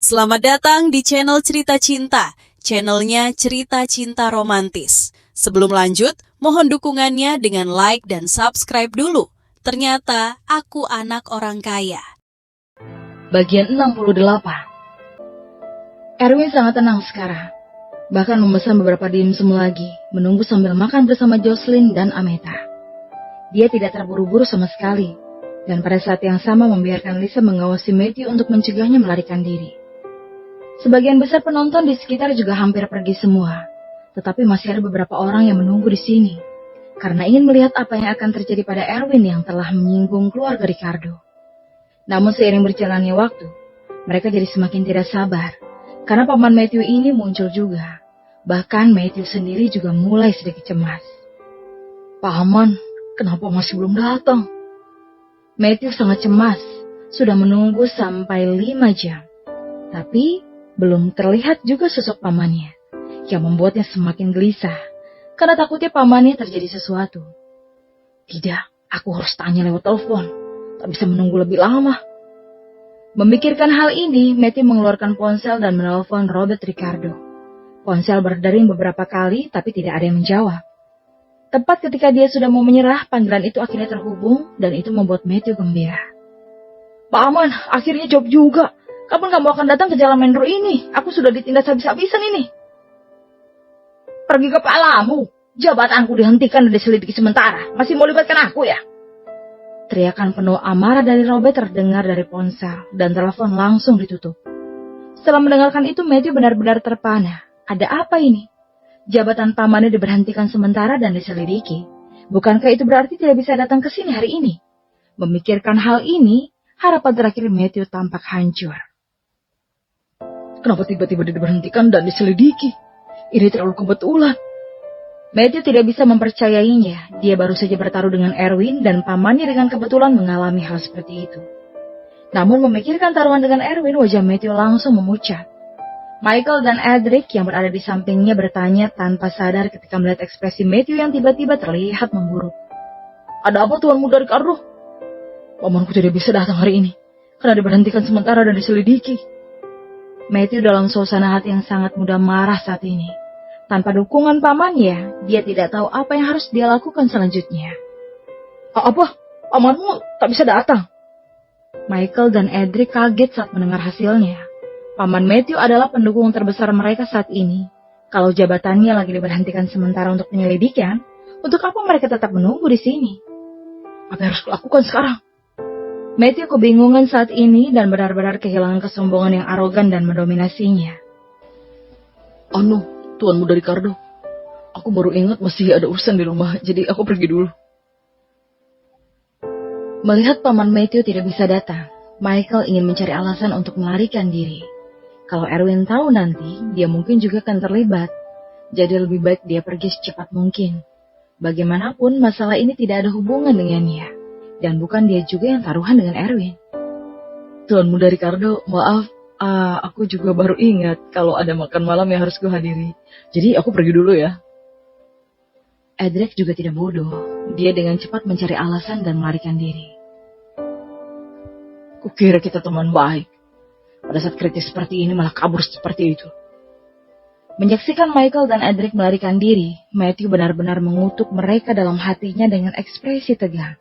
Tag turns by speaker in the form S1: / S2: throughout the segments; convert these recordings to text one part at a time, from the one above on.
S1: Selamat datang di channel Cerita Cinta, channelnya Cerita Cinta Romantis. Sebelum lanjut, mohon dukungannya dengan like dan subscribe dulu. Ternyata aku anak orang kaya.
S2: Bagian 68. Erwin sangat tenang sekarang. Bahkan memesan beberapa dimsum lagi, menunggu sambil makan bersama Jocelyn dan Ameta. Dia tidak terburu-buru sama sekali, dan pada saat yang sama membiarkan Lisa mengawasi Matthew untuk mencegahnya melarikan diri. Sebagian besar penonton di sekitar juga hampir pergi semua, tetapi masih ada beberapa orang yang menunggu di sini, karena ingin melihat apa yang akan terjadi pada Erwin yang telah menyinggung keluarga Ricardo. Namun seiring berjalannya waktu, mereka jadi semakin tidak sabar, karena paman Matthew ini muncul juga. Bahkan Matthew sendiri juga mulai sedikit cemas. "Paman, kenapa masih belum datang?" Matthew sangat cemas, sudah menunggu sampai 5 jam. Tapi belum terlihat juga sosok pamannya, yang membuatnya semakin gelisah, karena takutnya pamannya terjadi sesuatu. "Tidak, aku harus tanya lewat telepon, tak bisa menunggu lebih lama." Memikirkan hal ini, Matthew mengeluarkan ponsel dan menelpon Robert Ricardo. Ponsel berdering beberapa kali, tapi tidak ada yang menjawab. Tepat ketika dia sudah mau menyerah, panggilan itu akhirnya terhubung, dan itu membuat Matthew gembira. "Paman, akhirnya jawab juga. Kapan kamu akan datang ke Jalan Menro ini? Aku sudah ditindas habis-habisan ini." "Pergi ke palamu. Jabatanku dihentikan dan diselidiki sementara. Masih mau libatkan aku ya?" Teriakan penuh amarah dari Robert terdengar dari ponsel, dan telepon langsung ditutup. Setelah mendengarkan itu, Matthew benar-benar terpana. Ada apa ini? Jabatan pamannya diberhentikan sementara dan diselidiki. Bukankah itu berarti tidak bisa datang ke sini hari ini? Memikirkan hal ini, harapan terakhir Matthew tampak hancur. Kenapa tiba-tiba diberhentikan dan diselidiki? Ini terlalu kebetulan. Matthew tidak bisa mempercayainya. Dia baru saja bertaruh dengan Erwin dan pamannya dengan kebetulan mengalami hal seperti itu. Namun memikirkan taruhan dengan Erwin, wajah Matthew langsung memucat. Michael dan Edric yang berada di sampingnya bertanya tanpa sadar ketika melihat ekspresi Matthew yang tiba-tiba terlihat memburuk. "Ada apa Tuan Muda Ricardo?" "Pamanku tidak bisa datang hari ini, karena diberhentikan sementara dan diselidiki." Matthew dalam suasana hati yang sangat mudah marah saat ini. Tanpa dukungan pamannya, dia tidak tahu apa yang harus dia lakukan selanjutnya. "Apa? Pamanmu tak bisa datang?" Michael dan Edric kaget saat mendengar hasilnya. Paman Matthew adalah pendukung terbesar mereka saat ini. Kalau jabatannya lagi diberhentikan sementara untuk penyelidikan, untuk apa mereka tetap menunggu di sini? Apa yang harus kulakukan sekarang? Matthew kebingungan saat ini dan benar-benar kehilangan kesombongan yang arogan dan mendominasinya. Tuan Muda Ricardo, aku baru ingat masih ada urusan di rumah, jadi aku pergi dulu." Melihat paman Matthew tidak bisa datang, Michael ingin mencari alasan untuk melarikan diri. Kalau Erwin tahu nanti, dia mungkin juga akan terlibat. Jadi lebih baik dia pergi secepat mungkin. Bagaimanapun, masalah ini tidak ada hubungan dengannya. Dan bukan dia juga yang taruhan dengan Erwin. "Tuan Muda Ricardo, maaf. Aku juga baru ingat kalau ada makan malam yang harus kuhadiri. Jadi aku pergi dulu ya." Edric juga tidak bodoh. Dia dengan cepat mencari alasan dan melarikan diri. "Kukira kita teman baik. Pada saat kritis seperti ini malah kabur seperti itu." Menyaksikan Michael dan Edric melarikan diri, Matthew benar-benar mengutuk mereka dalam hatinya dengan ekspresi tegang.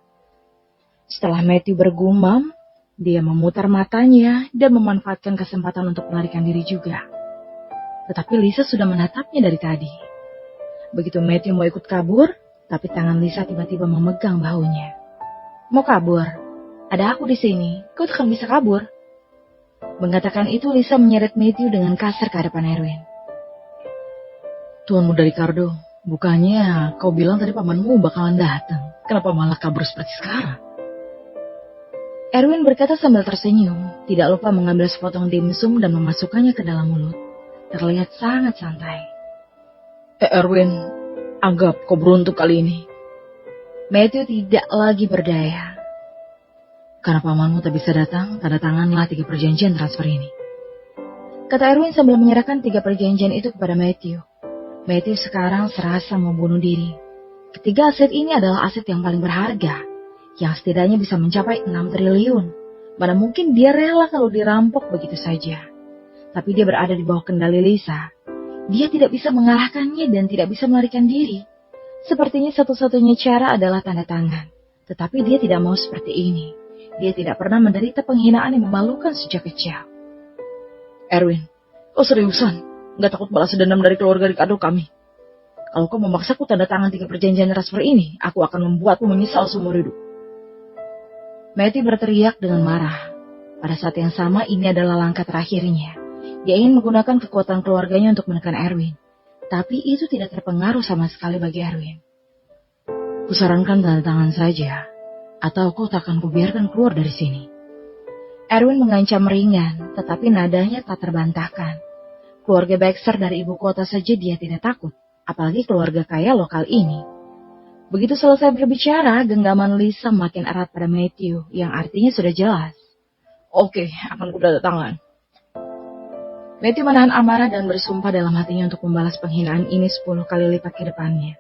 S2: Setelah Matthew bergumam, dia memutar matanya dan memanfaatkan kesempatan untuk melarikan diri juga. Tetapi Lisa sudah menatapnya dari tadi. Begitu Matthew mau ikut kabur, tapi tangan Lisa tiba-tiba memegang bahunya. "Mau kabur? Ada aku di sini, kau takkan bisa kabur." Mengatakan itu, Lisa menyeret Matthew dengan kasar ke hadapan Erwin. "Tuan Muda Ricardo, bukannya kau bilang tadi pamanmu bakalan datang? Kenapa malah kabur seperti sekarang?" Erwin berkata sambil tersenyum, tidak lupa mengambil sepotong dimsum dan memasukkannya ke dalam mulut. Terlihat sangat santai. Erwin, anggap kau beruntung kali ini." Matthew tidak lagi berdaya. "Karena pamanmu tak bisa datang, tanda tanganlah 3 perjanjian transfer ini," kata Erwin sambil menyerahkan 3 perjanjian itu kepada Matthew. Matthew sekarang serasa mau bunuh diri. Ketiga aset ini adalah aset yang paling berharga, yang setidaknya bisa mencapai 6 triliun. Mana mungkin dia rela kalau dirampok begitu saja. tapi dia berada di bawah kendali Lisa. Dia tidak bisa mengalahkannya dan tidak bisa melarikan diri. Sepertinya satu-satunya cara adalah tanda tangan. Tetapi dia tidak mau seperti ini. Dia tidak pernah menderita penghinaan yang memalukan sejak kecil. Erwin, kau seriusan? Gak takut balas dendam dari keluarga Ricardo kami? Kalau kau memaksaku tanda tangan 3 perjanjian transfer ini, aku akan membuatmu menyesal seumur hidup. Matthew berteriak dengan marah. Pada saat yang sama, ini adalah langkah terakhirnya. Dia ingin menggunakan kekuatan keluarganya untuk menekan Erwin. Tapi itu tidak terpengaruh sama sekali bagi Erwin. Kusarankan tanda tangan saja, atau kau tak akan kubiarkan keluar dari sini. Erwin mengancam ringan, tetapi nadanya tak terbantahkan. Keluarga Baxter dari ibu kota saja dia tidak takut, apalagi keluarga kaya lokal ini. Begitu selesai berbicara, genggaman Lisa makin erat pada Matthew, yang artinya sudah jelas. Oke, akan kutanda tangan. Matthew menahan amarah dan bersumpah dalam hatinya untuk membalas penghinaan ini 10 kali lipat ke depannya.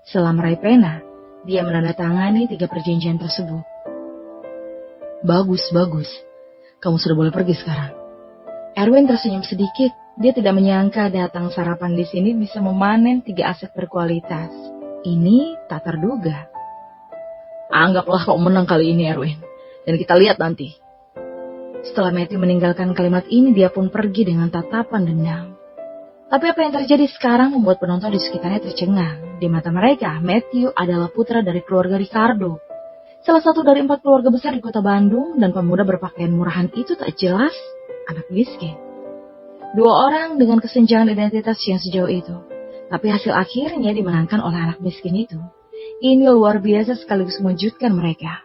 S2: Setelah meraih pena, dia menandatangani 3 perjanjian tersebut. Bagus. Kamu sudah boleh pergi sekarang. Erwin tersenyum sedikit. Dia tidak menyangka datang sarapan di sini bisa memanen 3 aset berkualitas. Ini tak terduga. Anggaplah kau menang kali ini, Erwin. Dan kita lihat nanti. Setelah Matthew meninggalkan kalimat ini, dia pun pergi dengan tatapan dendam. Tapi apa yang terjadi sekarang membuat penonton di sekitarnya tercengang. Di mata mereka, Matthew adalah putra dari keluarga Ricardo. Salah satu dari 4 keluarga besar di kota Bandung, dan pemuda berpakaian murahan itu tak jelas anak miskin. 2 orang dengan kesenjangan identitas yang sejauh itu. Tapi hasil akhirnya dimenangkan oleh anak miskin itu. Ini luar biasa sekaligus mengejutkan mereka.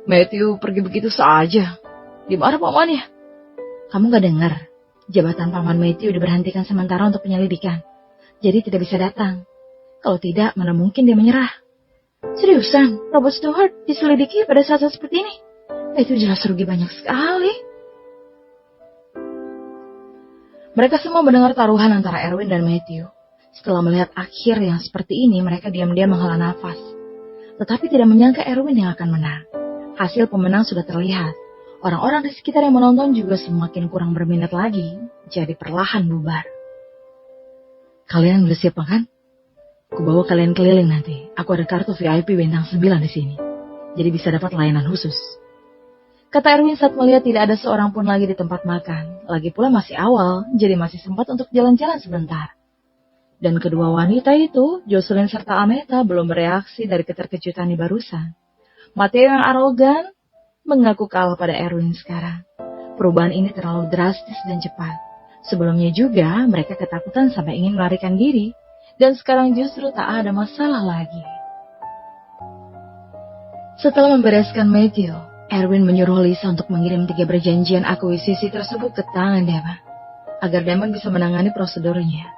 S2: Matthew pergi begitu saja. Di mana pamannya? Kamu gak dengar? Jabatan paman Matthew diberhentikan sementara untuk penyelidikan. Jadi tidak bisa datang. Kalau tidak, mana mungkin dia menyerah. Seriusan, Robert Stewart diselidiki pada saat seperti ini? Itu jelas rugi banyak sekali. Mereka semua mendengar taruhan antara Erwin dan Matthew. Setelah melihat akhir yang seperti ini, mereka diam-diam menghela nafas. Tetapi tidak menyangka Erwin yang akan menang. Hasil pemenang sudah terlihat. Orang-orang di sekitar yang menonton juga semakin kurang berminat lagi. Jadi perlahan bubar. Kalian udah siap makan? Kubawa kalian keliling nanti. Aku ada kartu VIP bintang 9 di sini. Jadi bisa dapat layanan khusus. Kata Erwin saat melihat tidak ada seorang pun lagi di tempat makan. Lagi pula masih awal, jadi masih sempat untuk jalan-jalan sebentar. Dan kedua wanita itu, Jocelyn serta Ameta, belum bereaksi dari keterkejutan di barusan. Mateo yang arogan mengaku kalah pada Erwin sekarang. Perubahan ini terlalu drastis dan cepat. Sebelumnya juga mereka ketakutan sampai ingin melarikan diri. Dan sekarang justru tak ada masalah lagi. Setelah membereskan Matthew, Erwin menyuruh Lisa untuk mengirim 3 perjanjian akuisisi tersebut ke tangan Damon, agar Damon bisa menangani prosedurnya.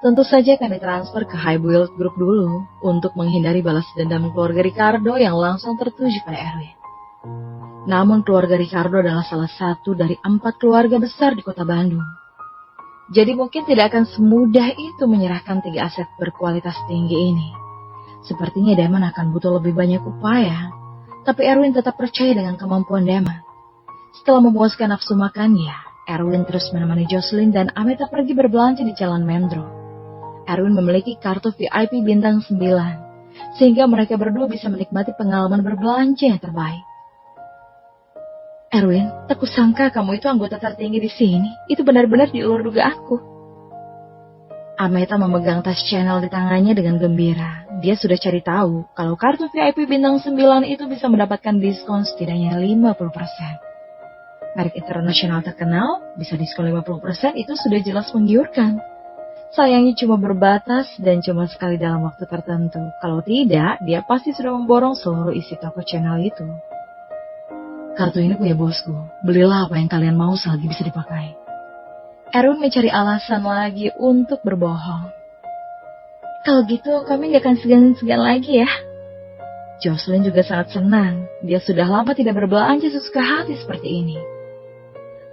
S2: Tentu saja akan ditransfer ke High Build Group dulu, untuk menghindari balas dendam keluarga Ricardo yang langsung tertuju pada Erwin. Namun keluarga Ricardo adalah salah satu dari 4 keluarga besar di kota Bandung. Jadi mungkin tidak akan semudah itu menyerahkan 3 aset berkualitas tinggi ini. Sepertinya Damon akan butuh lebih banyak upaya. Tapi Erwin tetap percaya dengan kemampuan Damon. Setelah memuaskan nafsu makannya, Erwin terus menemani Jocelyn dan Ameta pergi berbelanja di Jalan Mendro. Erwin memiliki kartu VIP bintang 9, sehingga mereka berdua bisa menikmati pengalaman berbelanja yang terbaik. Erwin, tak kusangka kamu itu anggota tertinggi di sini. Itu benar-benar di luar dugaanku. Ameta memegang tas Chanel di tangannya dengan gembira. Dia sudah cari tahu kalau kartu VIP bintang 9 itu bisa mendapatkan diskon setidaknya 50%. Merek internasional terkenal bisa diskon 50% itu sudah jelas menggiurkan. Sayangnya cuma berbatas dan cuma sekali dalam waktu tertentu. Kalau tidak, dia pasti sudah memborong seluruh isi toko Chanel itu. Kartu ini punya bosku. Belilah apa yang kalian mau selagi bisa dipakai. Erwin mencari alasan lagi untuk berbohong. Kalau gitu kami gak akan segan-segan lagi ya. Jocelyn juga sangat senang. Dia sudah lama tidak berbelanja sesuka hati seperti ini.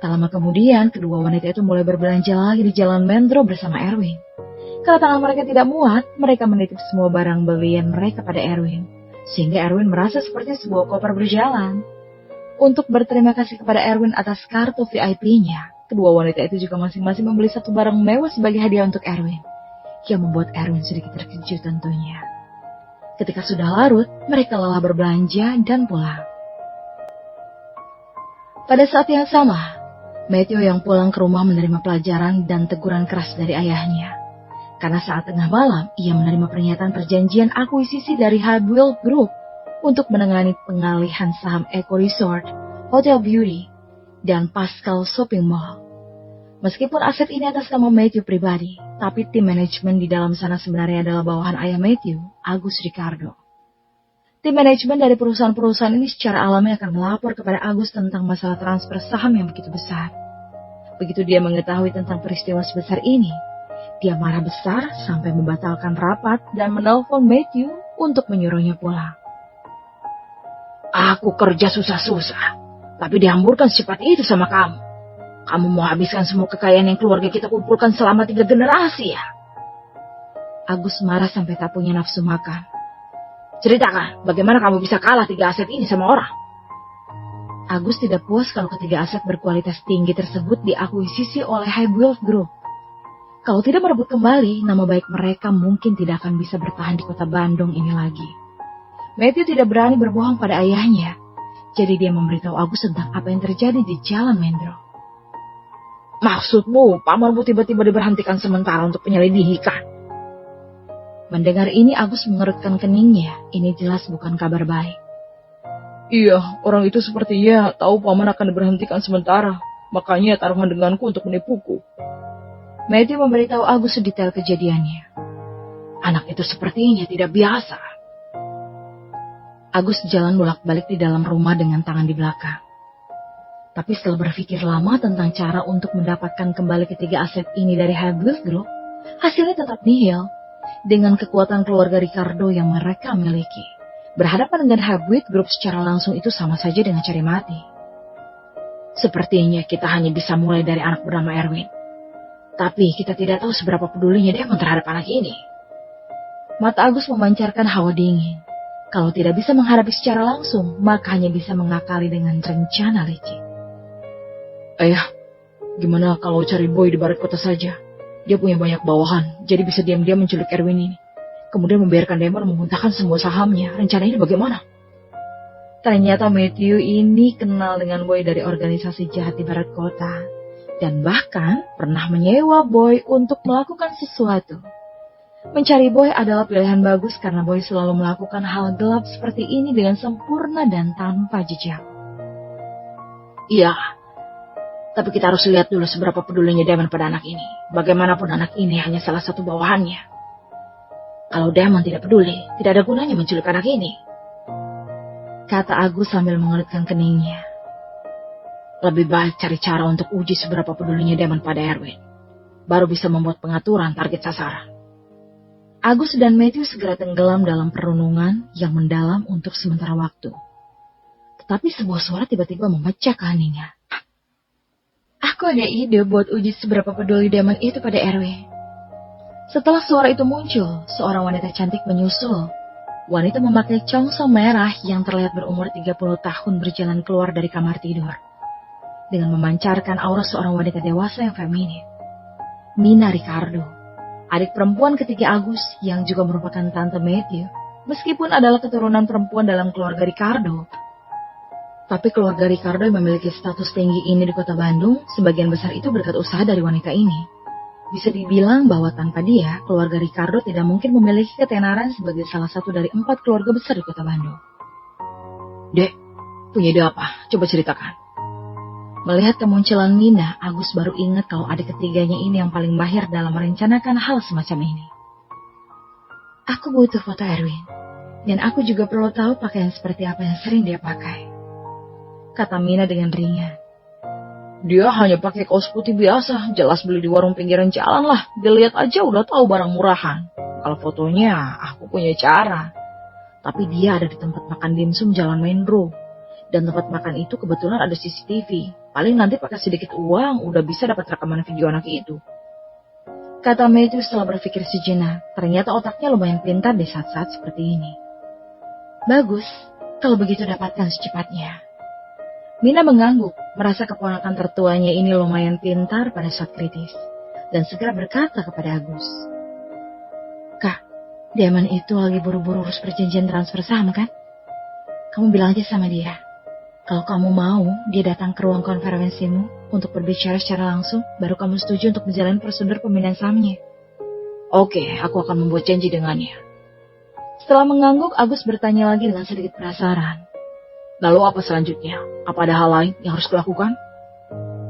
S2: Tak lama kemudian, kedua wanita itu mulai berbelanja lagi di Jalan Mendro bersama Erwin. Karena tangan mereka tidak muat, mereka menitip semua barang belian mereka pada Erwin. Sehingga Erwin merasa seperti sebuah koper berjalan. Untuk berterima kasih kepada Erwin atas kartu VIP-nya, kedua wanita itu juga masing-masing membeli satu barang mewah sebagai hadiah untuk Erwin, yang membuat Erwin sedikit terkejut tentunya. Ketika sudah larut, mereka lelah berbelanja dan pulang. Pada saat yang sama, Matthew yang pulang ke rumah menerima pelajaran dan teguran keras dari ayahnya. Karena saat tengah malam, ia menerima pernyataan perjanjian akuisisi dari Highfield Group untuk menangani pengalihan saham Eco Resort, Hotel Beauty, dan Pascal Shopping Mall. Meskipun aset ini atas nama Matthew pribadi, tapi tim manajemen di dalam sana sebenarnya adalah bawahan ayah Matthew, Agus Ricardo. Tim manajemen dari perusahaan-perusahaan ini secara alami akan melapor kepada Agus tentang masalah transfer saham yang begitu besar. Begitu dia mengetahui tentang peristiwa sebesar ini, dia marah besar sampai membatalkan rapat dan menelpon Matthew untuk menyuruhnya pulang. Aku kerja susah-susah, tapi dihamburkan secepat itu sama kamu. Kamu mau habiskan semua kekayaan yang keluarga kita kumpulkan selama 3 generasi ya? Agus marah sampai tak punya nafsu makan. Ceritakan, bagaimana kamu bisa kalah 3 aset ini sama orang? Agus tidak puas kalau ketiga aset berkualitas tinggi tersebut diakuisisi oleh Highfield Group. Kalau tidak merebut kembali, nama baik mereka mungkin tidak akan bisa bertahan di kota Bandung ini lagi. Matthew tidak berani berbohong pada ayahnya, jadi dia memberitahu Agus tentang apa yang terjadi di Jalan Mendro. Maksudmu, pamanmu tiba-tiba diberhentikan sementara untuk penyelidikan? Mendengar ini, Agus mengerutkan keningnya. Ini jelas bukan kabar baik. Iya, orang itu sepertinya tahu paman akan diberhentikan sementara, makanya taruhan denganku untuk menipuku. Matthew memberitahu Agus sedetail kejadiannya. Anak itu sepertinya tidak biasa. Agus jalan bolak-balik di dalam rumah dengan tangan di belakang. Tapi setelah berpikir lama tentang cara untuk mendapatkan kembali ketiga aset ini dari Highfield Group, hasilnya tetap nihil. Dengan kekuatan keluarga Ricardo yang mereka miliki, berhadapan dengan Highfield Group secara langsung itu sama saja dengan cari mati. Sepertinya kita hanya bisa mulai dari anak bernama Erwin. Tapi kita tidak tahu seberapa pedulinya dia terhadap anak ini. Mata Agus memancarkan hawa dingin. Kalau tidak bisa menghadapi secara langsung, maka hanya bisa mengakali dengan rencana licik. Ayah, gimana kalau cari Boy di barat kota saja? Dia punya banyak bawahan, jadi bisa diam-diam menculik Erwin ini. Kemudian membiarkan Demon memuntahkan semua sahamnya. Rencana ini bagaimana? Ternyata Matthew ini kenal dengan Boy dari organisasi jahat di barat kota. Dan bahkan pernah menyewa Boy untuk melakukan sesuatu. Mencari Boy adalah pilihan bagus karena Boy selalu melakukan hal gelap seperti ini dengan sempurna dan tanpa jejak. Iya, tapi kita harus lihat dulu seberapa pedulinya Damon pada anak ini. Bagaimanapun anak ini hanya salah satu bawahannya. Kalau Damon tidak peduli, tidak ada gunanya menculik anak ini. Kata Agus sambil mengerutkan keningnya. Lebih baik cari cara untuk uji seberapa pedulinya Damon pada Erwin. Baru bisa membuat pengaturan target sasaran. Agus dan Matthew segera tenggelam dalam perenungan yang mendalam untuk sementara waktu. Tetapi sebuah suara tiba-tiba memecah keheningan. Aku ada ide buat uji seberapa peduli Damon itu pada Erwin. Setelah suara itu muncul, seorang wanita cantik menyusul. Wanita memakai congsong merah yang terlihat berumur 30 tahun berjalan keluar dari kamar tidur. Dengan memancarkan aura seorang wanita dewasa yang feminin. Mina Ricardo, adik perempuan ketiga Agus yang juga merupakan tante Matthew, meskipun adalah keturunan perempuan dalam keluarga Ricardo. Tapi keluarga Ricardo yang memiliki status tinggi ini di kota Bandung, sebagian besar itu berkat usaha dari wanita ini. Bisa dibilang bahwa tanpa dia, keluarga Ricardo tidak mungkin memiliki ketenaran sebagai salah satu dari 4 keluarga besar di kota Bandung. Dek, punya ide apa? Coba ceritakan. Melihat kemunculan Mina, Agus baru ingat kalau adik ketiganya ini yang paling mahir dalam merencanakan hal semacam ini. Aku butuh foto Erwin, dan aku juga perlu tahu pakaian seperti apa yang sering dia pakai. Kata Mina dengan ringan. Dia hanya pakai kaos putih biasa, jelas beli di warung pinggiran jalan lah. Dilihat aja udah tahu barang murahan. Kalau fotonya, aku punya cara. Tapi dia ada di tempat makan dimsum Jalan Mendro. Dan tempat makan itu kebetulan ada CCTV. Paling nanti pakai sedikit uang, udah bisa dapat rekaman video anak itu. Kata Matthew setelah berpikir sejenak. Ternyata otaknya lumayan pintar di saat-saat seperti ini. Bagus, kalau begitu dapatkan secepatnya. Mina mengangguk, merasa keponakan tertuanya ini lumayan pintar pada saat kritis, dan segera berkata kepada Agus. Kak, Damon itu lagi buru-buru urus perjanjian transfer saham kan? Kamu bilang aja sama dia. Kalau kamu mau, dia datang ke ruang konferensimu untuk berbicara secara langsung, baru kamu setuju untuk menjalani prosedur pemindahan sahamnya. Oke, aku akan membuat janji dengannya. Setelah mengangguk, Agus bertanya lagi dengan sedikit penasaran. Lalu apa selanjutnya? Apa ada hal lain yang harus kulakukan?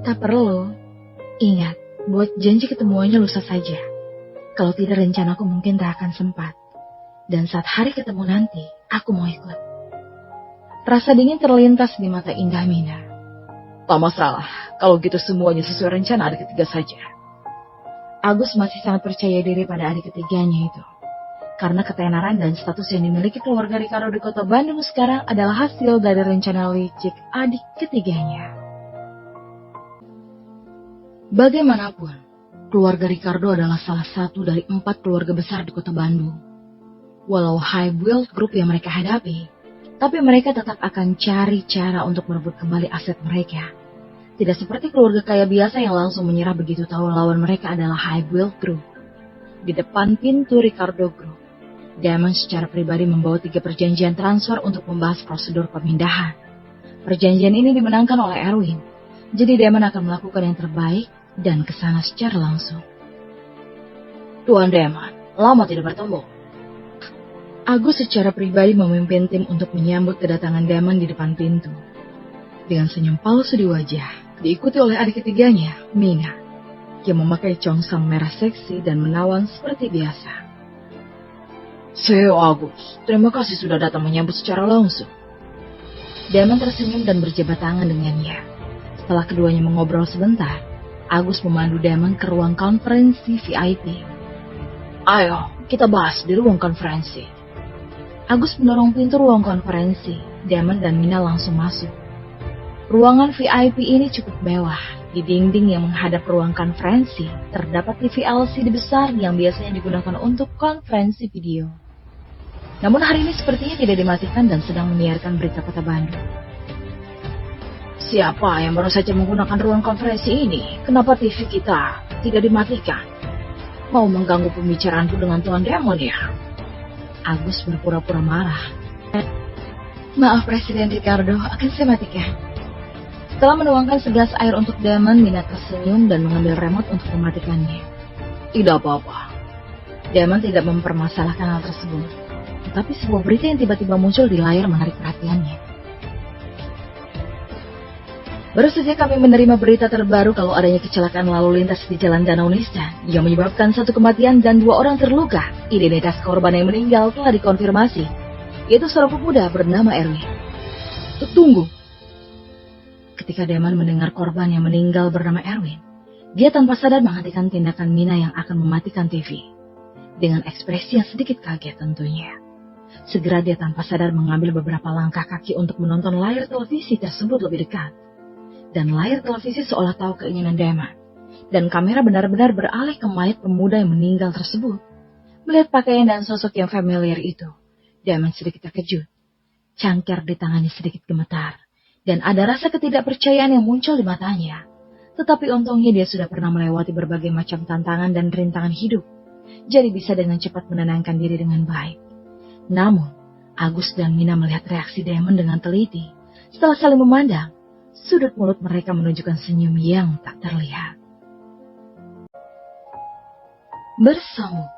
S2: Tak perlu. Ingat, buat janji ketemuannya lusa saja. Kalau tidak, rencanaku mungkin tak akan sempat. Dan saat hari ketemu nanti, aku mau ikut. Rasa dingin terlintas di mata indah Mina. Tak masalah, kalau gitu semuanya sesuai rencana adik ketiga saja. Agus masih sangat percaya diri pada adik ketiganya itu. Karena ketenaran dan status yang dimiliki keluarga Ricardo di kota Bandung sekarang adalah hasil dari rencana licik adik ketiganya. Bagaimanapun, keluarga Ricardo adalah salah satu dari 4 keluarga besar di kota Bandung. Walau high wealth group yang mereka hadapi, tapi mereka tetap akan cari cara untuk merebut kembali aset mereka. Tidak seperti keluarga kaya biasa yang langsung menyerah begitu tahu lawan mereka adalah high wealth group. Di depan pintu Ricardo Group, Damon secara pribadi membawa 3 perjanjian transfer untuk membahas prosedur pemindahan. Perjanjian ini dimenangkan oleh Erwin, jadi Damon akan melakukan yang terbaik dan kesana secara langsung. Tuan Damon, lama tidak bertemu. Agus secara pribadi memimpin tim untuk menyambut kedatangan Damon di depan pintu. Dengan senyum palsu di wajah, diikuti oleh adik ketiganya, Mina, yang memakai congsam merah seksi dan menawan seperti biasa. Seo Agus, terima kasih sudah datang menyambut secara langsung. Damon tersenyum dan berjabat tangan dengannya. Setelah keduanya mengobrol sebentar, Agus memandu Damon ke ruang konferensi VIP. Ayo, kita bahas di ruang konferensi. Agus mendorong pintu ruang konferensi. Damon dan Mina langsung masuk. Ruangan VIP ini cukup mewah. Di dinding yang menghadap ruang konferensi, terdapat TV LCD besar yang biasanya digunakan untuk konferensi video. Namun hari ini sepertinya tidak dimatikan dan sedang menyiarkan berita kota Bandung. Siapa yang baru saja menggunakan ruang konferensi ini? Kenapa TV kita tidak dimatikan? Mau mengganggu pembicaraanku dengan Tuan Damon ya? Agus berpura-pura marah. Maaf Presiden Ricardo, akan saya matikan. Setelah menuangkan segelas air untuk Damon, Mina tersenyum dan mengambil remote untuk mematikannya. Tidak apa-apa. Damon tidak mempermasalahkan hal tersebut. Tetapi sebuah berita yang tiba-tiba muncul di layar menarik perhatiannya. Baru saja kami menerima berita terbaru kalau adanya kecelakaan lalu lintas di Jalan Danau Nisan yang menyebabkan 1 kematian dan 2 orang terluka. Identitas korban yang meninggal telah dikonfirmasi, yaitu seorang pemuda bernama Erwin. Tunggu. Ketika Damon mendengar korban yang meninggal bernama Erwin, dia tanpa sadar menghentikan tindakan Mina yang akan mematikan TV. Dengan ekspresi yang sedikit kaget tentunya. Segera dia tanpa sadar mengambil beberapa langkah kaki untuk menonton layar televisi tersebut lebih dekat. Dan layar televisi seolah tahu keinginan Damon. Dan kamera benar-benar beralih ke mayat pemuda yang meninggal tersebut. Melihat pakaian dan sosok yang familiar itu, Damon sedikit terkejut. Cangkir di tangannya sedikit gemetar. Dan ada rasa ketidakpercayaan yang muncul di matanya. Tetapi untungnya dia sudah pernah melewati berbagai macam tantangan dan rintangan hidup. Jadi bisa dengan cepat menenangkan diri dengan baik. Namun, Agus dan Mina melihat reaksi Damon dengan teliti. Setelah saling memandang, sudut mulut mereka menunjukkan senyum yang tak terlihat. Bersambung.